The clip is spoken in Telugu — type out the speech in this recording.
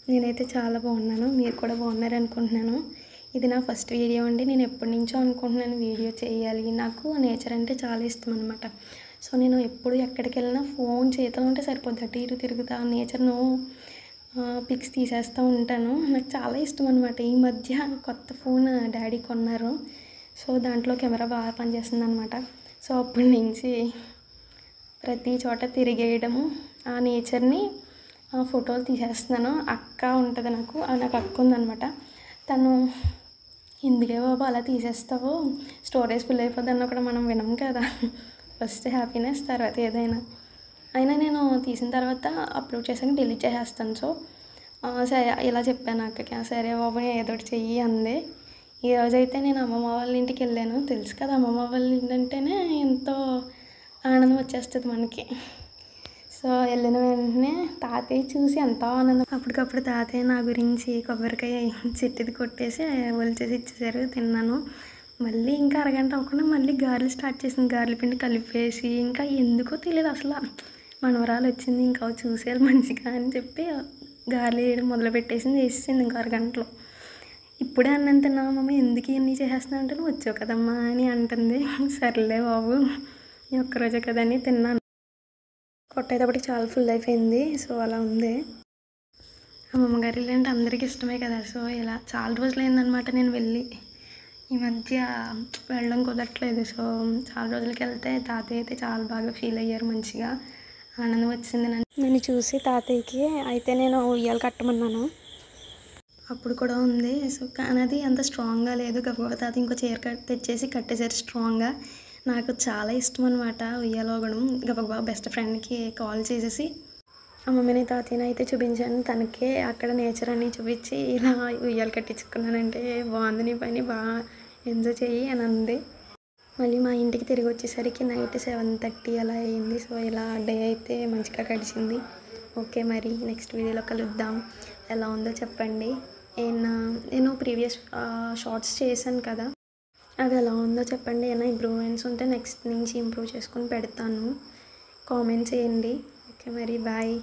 నేనైతే చాలా బాగున్నాను. మీరు కూడా బాగున్నారనుకుంటున్నాను. ఇది నా ఫస్ట్ వీడియో అండి. నేను ఎప్పటినుంచో అనుకుంటున్నాను వీడియో చేయాలి. నాకు నేచర్ అంటే చాలా ఇష్టం అనమాట. సో నేను ఎప్పుడు ఎక్కడికెళ్ళినా ఫోన్ చేతిలో ఉంటే సరిపోద్ది. అటు ఇటు తిరుగుతా నేచర్‌ను పిక్స్ తీసేస్తూ ఉంటాను. నాకు చాలా ఇష్టం అనమాట. ఈ మధ్య కొత్త ఫోన్ డ్యాడీ కొన్నారు. సో దాంట్లో కెమెరా బాగా పనిచేస్తుందనమాట. సో అప్పటి నుంచి ప్రతి చోట తిరిగేయడము, ఆ నేచర్‌ని ఫోటోలు తీసేస్తున్నాను. అక్క ఉంటుంది నాకు అక్క ఉందనమాట. తను ఎందుకే బాబు అలా తీసేస్తావు, స్టోరేజ్ ఫుల్ అయిపోద్దన్నా కూడా మనం వినం కదా. ఫస్ట్ హ్యాపీనెస్ తర్వాత ఏదైనా. అయినా నేను తీసిన తర్వాత అప్లోడ్ చేసాక డిలీట్ చేసేస్తాను. సో సరే ఇలా చెప్పాను అక్కకి. సరే బాబు ఏదో ఒకటి చెయ్యి అంది. ఈరోజైతే నేను అమ్మమ్మ వాళ్ళ ఇంటికి వెళ్ళాను. తెలుసు కదా అమ్మమ్మ వాళ్ళ ఇంటి అంటేనే ఎంతో ఆనందం వచ్చేస్తుంది మనకి. సో వెళ్ళిన వెంటనే తాతయ్య చూసి ఎంతో ఆనందం. అప్పటికప్పుడు తాతయ్య నా గురించి కొబ్బరికాయ చెట్టుది కొట్టేసి ఒలిచేసి ఇచ్చేసారు. తిన్నాను. మళ్ళీ ఇంకా అరగంట అవ్వకుండా మళ్ళీ గారెలు స్టార్ట్ చేసింది. గారెల పిండి కలిపేసి ఇంకా ఎందుకో తెలియదు అసలు మనవరాలు వచ్చింది ఇంకా చూసేయాలి మంచిగా అని చెప్పి గారెలు వేయడం మొదలుపెట్టేసింది. వేసేసింది ఇంకా అరగంటలో. ఇప్పుడే అన్నం తిన్నావు మమ్మ, ఎందుకు ఇవన్నీ చేసేస్తున్నావు అంటే నువ్వు వచ్చావు కదమ్మా అని అంటుంది. సర్లే బాబు ఈ ఒక్కరోజే కదని తిన్నాను. కొట్టేటప్పటికి చాలా ఫుల్ అయిపోయింది. సో అలా ఉంది. అమ్మమ్మ గారి ఇల్లు అంటే అందరికీ ఇష్టమే కదా. సో ఇలా చాలా రోజులు అయిందనమాట నేను వెళ్ళి. ఈ మధ్య వెళ్ళడం కుదరట్లేదు. సో చాలా రోజులకి వెళ్తే తాతయ్య అయితే చాలా బాగా ఫీల్ అయ్యారు. మంచిగా ఆనందం వచ్చింది నన్ను చూసి తాతయ్యకి. అయితే నేను ఉయ్యాలు కట్టమన్నాను. అప్పుడు కూడా ఉంది. సో కానీ అది అంత స్ట్రాంగ్గా లేదు. గబగబా తాత ఇంకో చీర తెచ్చేసి కట్టేసారు స్ట్రాంగ్గా. నాకు చాలా ఇష్టం అనమాట ఉయ్యాల ఊగడం. గబగబా బెస్ట్ ఫ్రెండ్కి కాల్ చేసేసి మమ్మీని తాతయ్యని అయితే చూపించాను. తనకే అక్కడ నేచర్ అని చూపించి ఇలా ఉయ్యాలు కట్టించుకున్నానంటే బాగుంది నీ పని, బాగా ఎంజాయ్ చెయ్యి అని అంది. మళ్ళీ మా ఇంటికి తిరిగి వచ్చేసరికి నైట్ 7:30 అలా అయ్యింది. సో ఇలా డే అయితే మంచిగా గడిచింది. ఓకే మరి నెక్స్ట్ వీడియోలో కలుద్దాం. ఎలా ఉందో చెప్పండి. నేను ప్రీవియస్ షార్ట్స్ చేశాను కదా, అవి ఎలా ఉందో చెప్పండి. ఏమైనా ఇంప్రూవ్మెంట్స్ ఉంటే నెక్స్ట్ నుంచి ఇంప్రూవ్ చేసుకొని పెడతాను. కామెంట్ చేయండి. ఓకే మరి బాయ్.